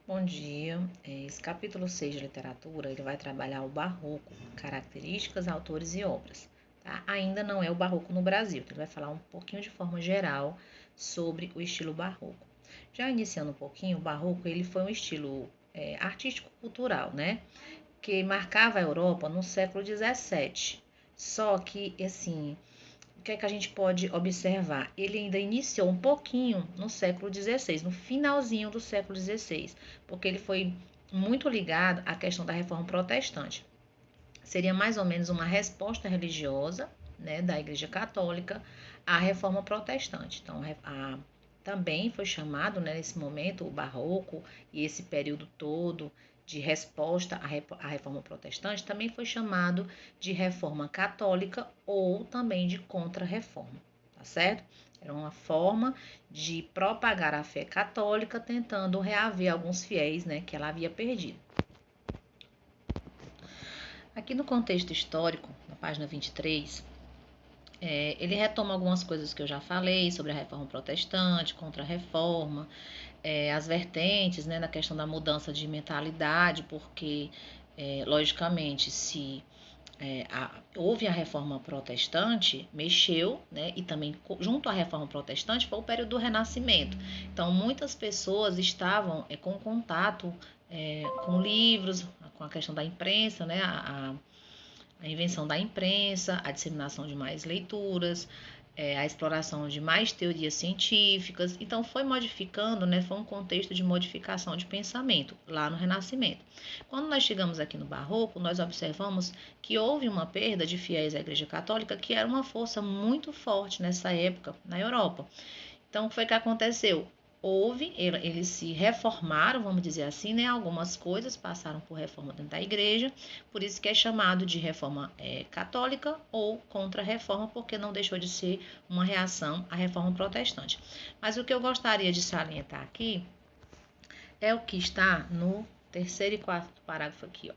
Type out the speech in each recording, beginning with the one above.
Bom dia. Esse capítulo 6 de literatura, ele vai trabalhar o barroco, características, autores e obras. Tá? Ainda não é o barroco no Brasil, então ele vai falar um pouquinho de forma geral sobre o estilo barroco. Já iniciando um pouquinho, o barroco ele foi um estilo artístico-cultural, né? Que marcava a Europa no século XVII. Só que, assim, o que é que a gente pode observar? Ele ainda iniciou um pouquinho no século XVI, no finalzinho do século XVI, porque ele foi muito ligado à questão da reforma protestante. Seria mais ou menos uma resposta religiosa, né, da Igreja Católica à reforma protestante. Então, também foi chamado, né, nesse momento, o barroco e esse período todo de resposta à reforma protestante também foi chamado de reforma católica ou também de contra-reforma, tá certo? Era uma forma de propagar a fé católica, tentando reaver alguns fiéis, né, que ela havia perdido. Aqui no contexto histórico, na página 23, ele retoma algumas coisas que eu já falei sobre a reforma protestante, contra-reforma, as vertentes, né, na questão da mudança de mentalidade, porque, logicamente, se houve a reforma protestante, mexeu, né, e também junto à reforma protestante foi o período do Renascimento. Então, muitas pessoas estavam com contato com livros, com a questão da imprensa, né, a invenção da imprensa, a disseminação de mais leituras, a exploração de mais teorias científicas. Então, foi modificando, né, foi um contexto de modificação de pensamento lá no Renascimento. Quando nós chegamos aqui no Barroco, nós observamos que houve uma perda de fiéis à Igreja Católica, que era uma força muito forte nessa época na Europa. Então, o que foi que aconteceu? Eles se reformaram, vamos dizer assim, né? Algumas coisas passaram por reforma dentro da igreja, por isso que é chamado de reforma católica ou contra-reforma, porque não deixou de ser uma reação à reforma protestante. Mas o que eu gostaria de salientar aqui é o que está no terceiro e quarto parágrafo aqui, ó.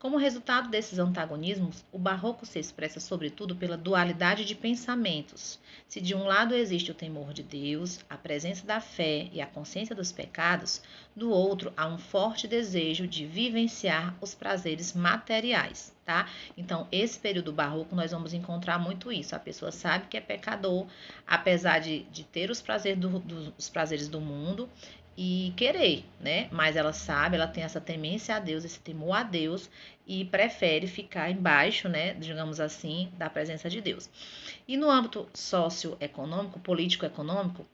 Como resultado desses antagonismos, o barroco se expressa sobretudo pela dualidade de pensamentos. Se de um lado existe o temor de Deus, a presença da fé e a consciência dos pecados, do outro há um forte desejo de vivenciar os prazeres materiais, tá? Então, esse período barroco nós vamos encontrar muito isso. A pessoa sabe que é pecador, apesar de ter os prazeres do mundo, e querer, né? Mas ela sabe, ela tem essa temência a Deus, esse temor a Deus e prefere ficar embaixo, né, digamos assim, da presença de Deus. E no âmbito socioeconômico, político-econômico,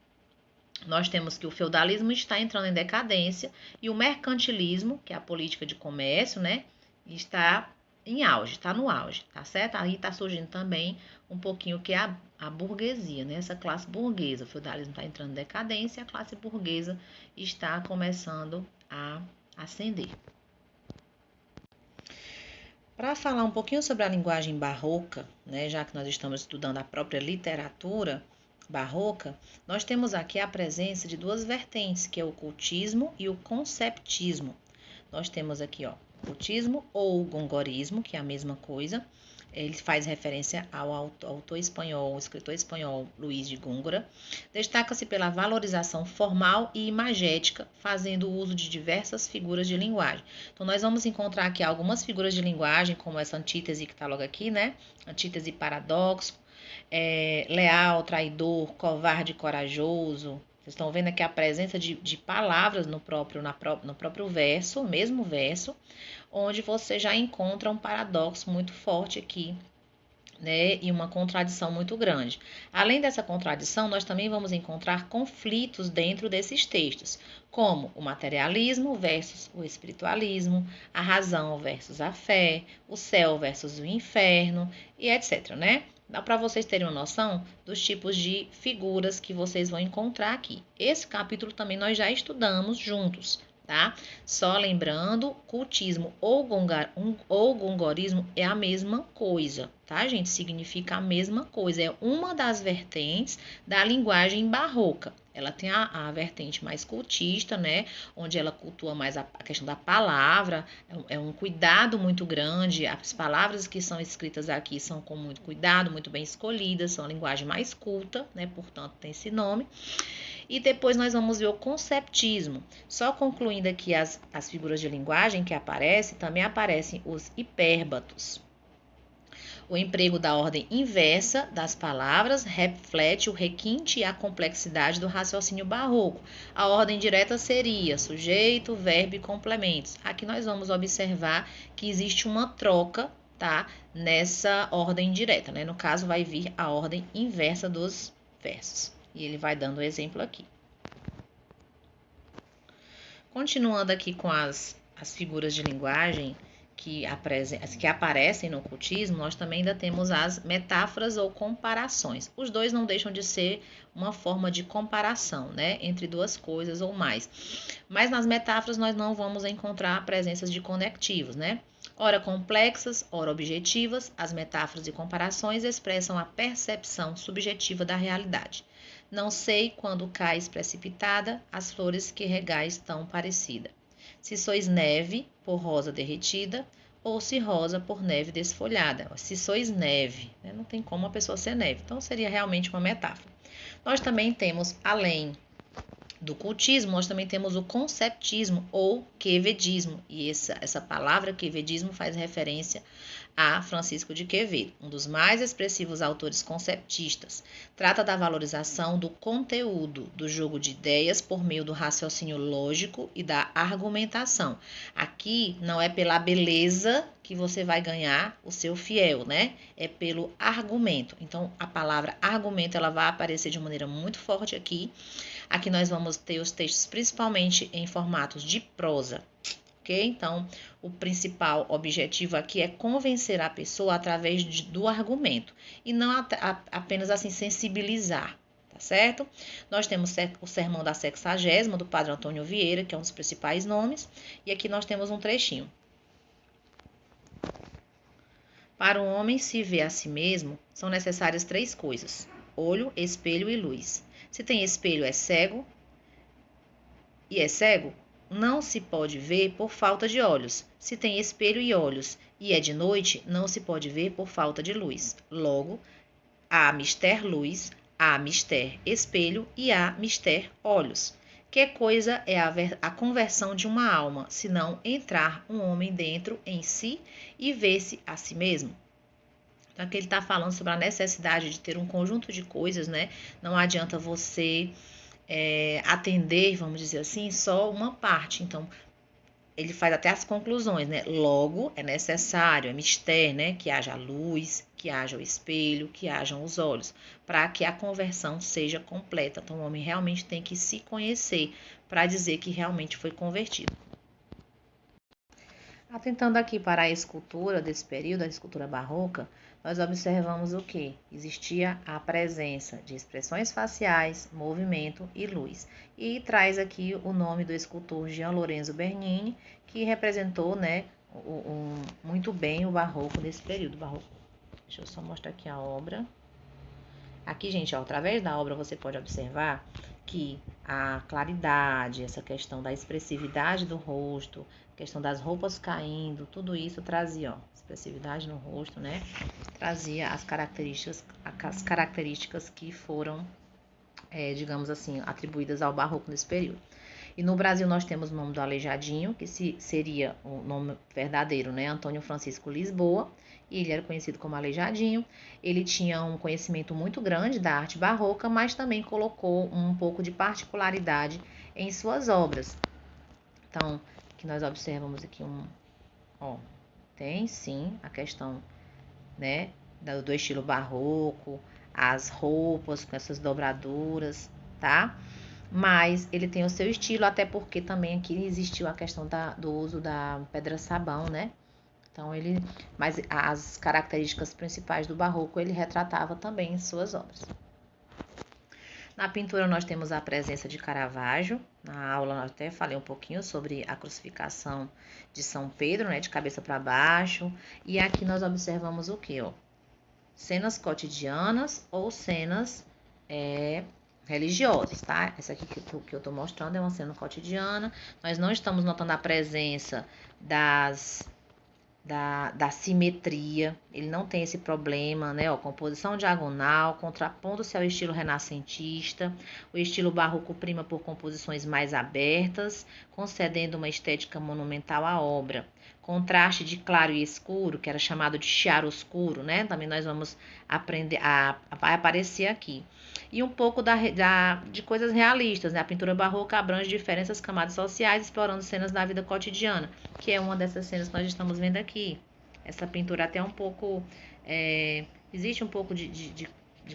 nós temos que o feudalismo está entrando em decadência e o mercantilismo, que é a política de comércio, né, está em auge, está no auge, tá certo? Aí está surgindo também um pouquinho que é a burguesia, né? Essa classe burguesa. O feudalismo está entrando em decadência e a classe burguesa está começando a ascender. Para falar um pouquinho sobre a linguagem barroca, né, já que nós estamos estudando a própria literatura barroca, nós temos aqui a presença de duas vertentes, que é o cultismo e o conceptismo. Nós temos aqui, ó, cultismo ou gongorismo, que é a mesma coisa. Ele faz referência ao autor espanhol, o escritor espanhol Luís de Góngora. Destaca-se pela valorização formal e imagética, fazendo uso de diversas figuras de linguagem. Então, nós vamos encontrar aqui algumas figuras de linguagem, como essa antítese que está logo aqui, né? Antítese paradoxo, leal, traidor, covarde, corajoso. Vocês estão vendo aqui a presença de palavras no próprio verso, mesmo verso, onde você já encontra um paradoxo muito forte aqui, né, e uma contradição muito grande. Além dessa contradição, nós também vamos encontrar conflitos dentro desses textos, como o materialismo versus o espiritualismo, a razão versus a fé, o céu versus o inferno e etc, né? Dá para vocês terem uma noção dos tipos de figuras que vocês vão encontrar aqui. Esse capítulo também nós já estudamos juntos, tá? Só lembrando, cultismo ou gongorismo é a mesma coisa, tá, gente? Significa a mesma coisa, é uma das vertentes da linguagem barroca. Ela tem a vertente mais cultista, né? Onde ela cultua mais a questão da palavra, é um cuidado muito grande. As palavras que são escritas aqui são com muito cuidado, muito bem escolhidas, são a linguagem mais culta, né? Portanto, tem esse nome. E depois nós vamos ver o conceptismo. Só concluindo aqui as figuras de linguagem que aparecem, também aparecem os hipérbatos. O emprego da ordem inversa das palavras reflete o requinte e a complexidade do raciocínio barroco. A ordem direta seria sujeito, verbo e complementos. Aqui nós vamos observar que existe uma troca, tá? Nessa ordem direta, né? No caso, vai vir a ordem inversa dos versos. E ele vai dando o exemplo aqui. Continuando aqui com as figuras de linguagem que aparecem no ocultismo, nós também ainda temos as metáforas ou comparações. Os dois não deixam de ser uma forma de comparação, né, entre duas coisas ou mais. Mas nas metáforas nós não vamos encontrar presenças de conectivos, né? Ora complexas, ora objetivas, as metáforas e comparações expressam a percepção subjetiva da realidade. Não sei quando cais precipitada, as flores que regais tão parecida. Se sois neve, por rosa derretida, ou se rosa por neve desfolhada. Se sois neve, né? Não tem como a pessoa ser neve. Então, seria realmente uma metáfora. Nós também temos, além do cultismo, nós também temos o conceptismo ou quevedismo. E essa palavra quevedismo faz referência a Francisco de Quevedo, um dos mais expressivos autores conceptistas. Trata da valorização do conteúdo, do jogo de ideias por meio do raciocínio lógico e da argumentação. Aqui não é pela beleza que você vai ganhar o seu fiel, né? É pelo argumento. Então, a palavra argumento ela vai aparecer de maneira muito forte aqui. Aqui nós vamos ter os textos principalmente em formatos de prosa. Ok? Então, o principal objetivo aqui é convencer a pessoa através do argumento e não apenas assim sensibilizar, tá certo? Nós temos o Sermão da Sexagésima, do Padre Antônio Vieira, que é um dos principais nomes, e aqui nós temos um trechinho. Para o homem se ver a si mesmo, são necessárias 3 coisas: olho, espelho e luz. Se tem espelho, é cego, e é cego, não se pode ver por falta de olhos. Se tem espelho e olhos e é de noite, não se pode ver por falta de luz. Logo, há mister luz, há mister espelho e há mister olhos. Que coisa é a conversão de uma alma, senão entrar um homem dentro em si e ver-se a si mesmo? Então, aqui ele está falando sobre a necessidade de ter um conjunto de coisas, né? Não adianta você atender, vamos dizer assim, só uma parte. Então, ele faz até as conclusões, né? Logo, é necessário, é mister, né? Que haja a luz, que haja o espelho, que hajam os olhos, para que a conversão seja completa. Então, o homem realmente tem que se conhecer para dizer que realmente foi convertido. Atentando aqui para a escultura desse período, a escultura barroca, nós observamos o que? Existia a presença de expressões faciais, movimento e luz. E traz aqui o nome do escultor Gian Lorenzo Bernini, que representou, né, muito bem o barroco nesse período. Barroco. Deixa eu só mostrar aqui a obra. Aqui, gente, ó, através da obra você pode observar que a claridade, essa questão da expressividade do rosto, questão das roupas caindo, tudo isso trazia, ó, expressividade no rosto, né? Trazia as características que foram, digamos assim, atribuídas ao barroco nesse período. E no Brasil nós temos o nome do Aleijadinho, que seria o nome verdadeiro, né? Antônio Francisco Lisboa, e ele era conhecido como Aleijadinho. Ele tinha um conhecimento muito grande da arte barroca, mas também colocou um pouco de particularidade em suas obras. Então, que nós observamos aqui tem sim a questão, né, do estilo barroco, as roupas com essas dobraduras, tá? Mas ele tem o seu estilo, até porque também aqui existiu a questão do uso da pedra-sabão, né? Então, mas as características principais do barroco ele retratava também em suas obras. Na pintura nós temos a presença de Caravaggio. Na aula eu até falei um pouquinho sobre a crucificação de São Pedro, né, de cabeça para baixo. E aqui nós observamos o quê? Cenas cotidianas ou cenas religiosas, tá? Essa aqui que eu tô mostrando é uma cena cotidiana. Nós não estamos notando a presença das da simetria, ele não tem esse problema, né? Ó, composição diagonal, contrapondo-se ao estilo renascentista. O estilo barroco prima por composições mais abertas, concedendo uma estética monumental à obra. Contraste de claro e escuro, que era chamado de chiaroscuro, né? Também nós vamos aprender vai aparecer aqui. E um pouco de coisas realistas, né? A pintura barroca abrange diferentes camadas sociais, explorando cenas da vida cotidiana, que é uma dessas cenas que nós estamos vendo aqui. Essa pintura até um pouco... existe um pouco de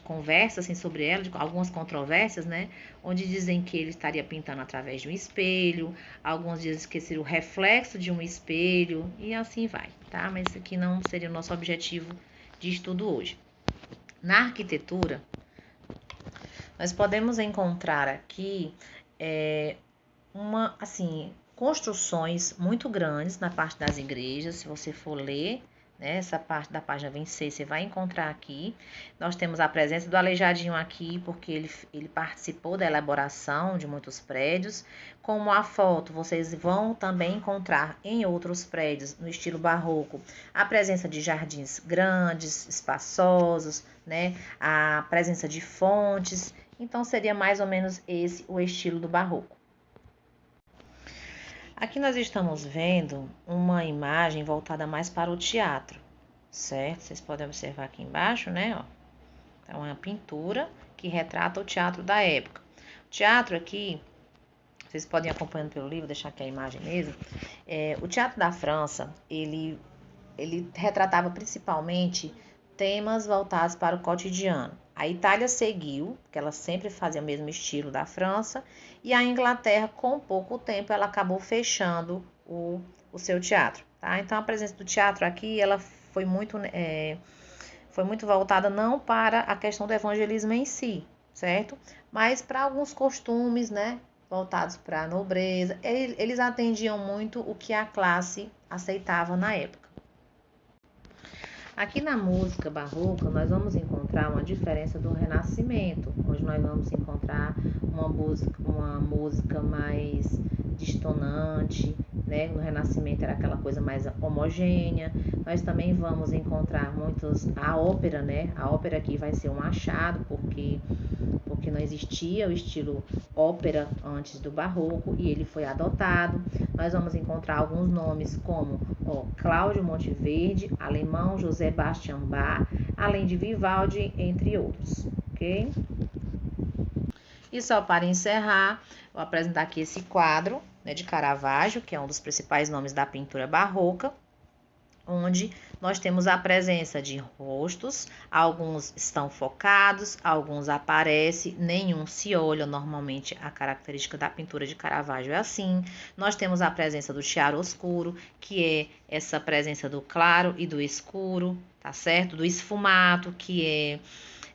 conversa assim, sobre ela, de algumas controvérsias, né? Onde dizem que ele estaria pintando através de um espelho, alguns dizem que seria o reflexo de um espelho, e assim vai, tá? Mas isso aqui não seria o nosso objetivo de estudo hoje. Na arquitetura, nós podemos encontrar aqui construções muito grandes na parte das igrejas. Se você for ler, né, essa parte da página 26, você vai encontrar aqui. Nós temos a presença do Aleijadinho aqui, porque ele participou da elaboração de muitos prédios. Como a foto, vocês vão também encontrar em outros prédios, no estilo barroco, a presença de jardins grandes, espaçosos, né, a presença de fontes. Então, seria mais ou menos esse o estilo do barroco. Aqui nós estamos vendo uma imagem voltada mais para o teatro, certo? Vocês podem observar aqui embaixo, né? Ó. É uma pintura que retrata o teatro da época. O teatro aqui, vocês podem ir acompanhando pelo livro, deixar aqui a imagem mesmo. O teatro da França, ele retratava principalmente temas voltados para o cotidiano. A Itália seguiu, porque ela sempre fazia o mesmo estilo da França, e a Inglaterra, com pouco tempo, ela acabou fechando o seu teatro. Tá? Então, a presença do teatro aqui, ela foi muito voltada não para a questão do evangelismo em si, certo? Mas para alguns costumes, né, voltados para a nobreza. Eles atendiam muito o que a classe aceitava na época. Aqui na música barroca, nós vamos encontrar uma diferença do Renascimento, onde nós vamos encontrar uma música mais distonante, né? No Renascimento era aquela coisa mais homogênea. Nós também vamos encontrar a ópera, né? A ópera aqui vai ser um achado, porque não existia o estilo ópera antes do barroco e ele foi adotado. Nós vamos encontrar alguns nomes como Cláudio Monteverde, alemão, José Bastian Bach, além de Vivaldi, entre outros, ok? E só para encerrar, vou apresentar aqui esse quadro, né, de Caravaggio, que é um dos principais nomes da pintura barroca, onde nós temos a presença de rostos, alguns estão focados, alguns aparecem, nenhum se olha. Normalmente a característica da pintura de Caravaggio é assim. Nós temos a presença do chiaroscuro, que é essa presença do claro e do escuro, tá certo? Do esfumato, que é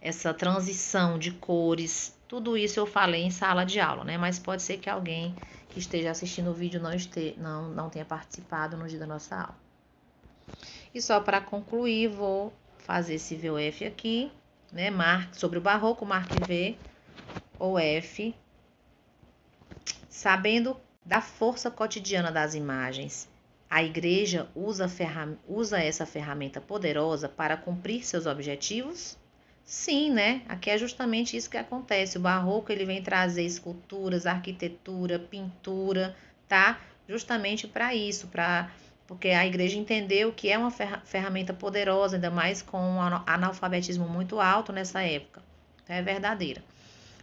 essa transição de cores. Tudo isso eu falei em sala de aula, né? Mas pode ser que alguém que esteja assistindo o vídeo não tenha participado no dia da nossa aula. E só para concluir, vou fazer esse VOF aqui, né? Sobre o barroco, marque V ou F. Sabendo da força cotidiana das imagens, a igreja usa essa ferramenta poderosa para cumprir seus objetivos? Sim, né? Aqui é justamente isso que acontece. O barroco, ele vem trazer esculturas, arquitetura, pintura, tá? Justamente para isso, porque a igreja entendeu que é uma ferramenta poderosa, ainda mais com um analfabetismo muito alto nessa época. Então, é verdadeira.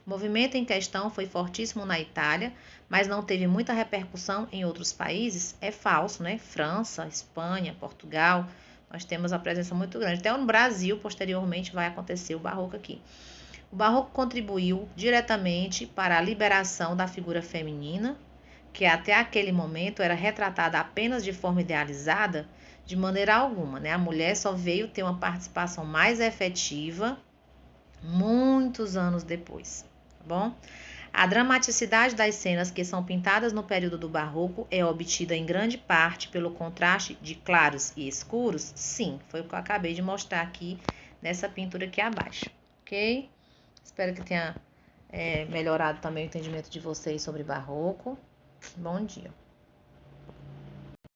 O movimento em questão foi fortíssimo na Itália, mas não teve muita repercussão em outros países. É falso, né? França, Espanha, Portugal, nós temos a presença muito grande. Até no Brasil, posteriormente, vai acontecer o barroco aqui. O barroco contribuiu diretamente para a liberação da figura feminina, que até aquele momento era retratada apenas de forma idealizada, de maneira alguma, né? A mulher só veio ter uma participação mais efetiva muitos anos depois, tá bom? A dramaticidade das cenas que são pintadas no período do barroco é obtida em grande parte pelo contraste de claros e escuros? Sim, foi o que eu acabei de mostrar aqui nessa pintura aqui abaixo, ok? Espero que tenha melhorado também o entendimento de vocês sobre barroco. Bom dia.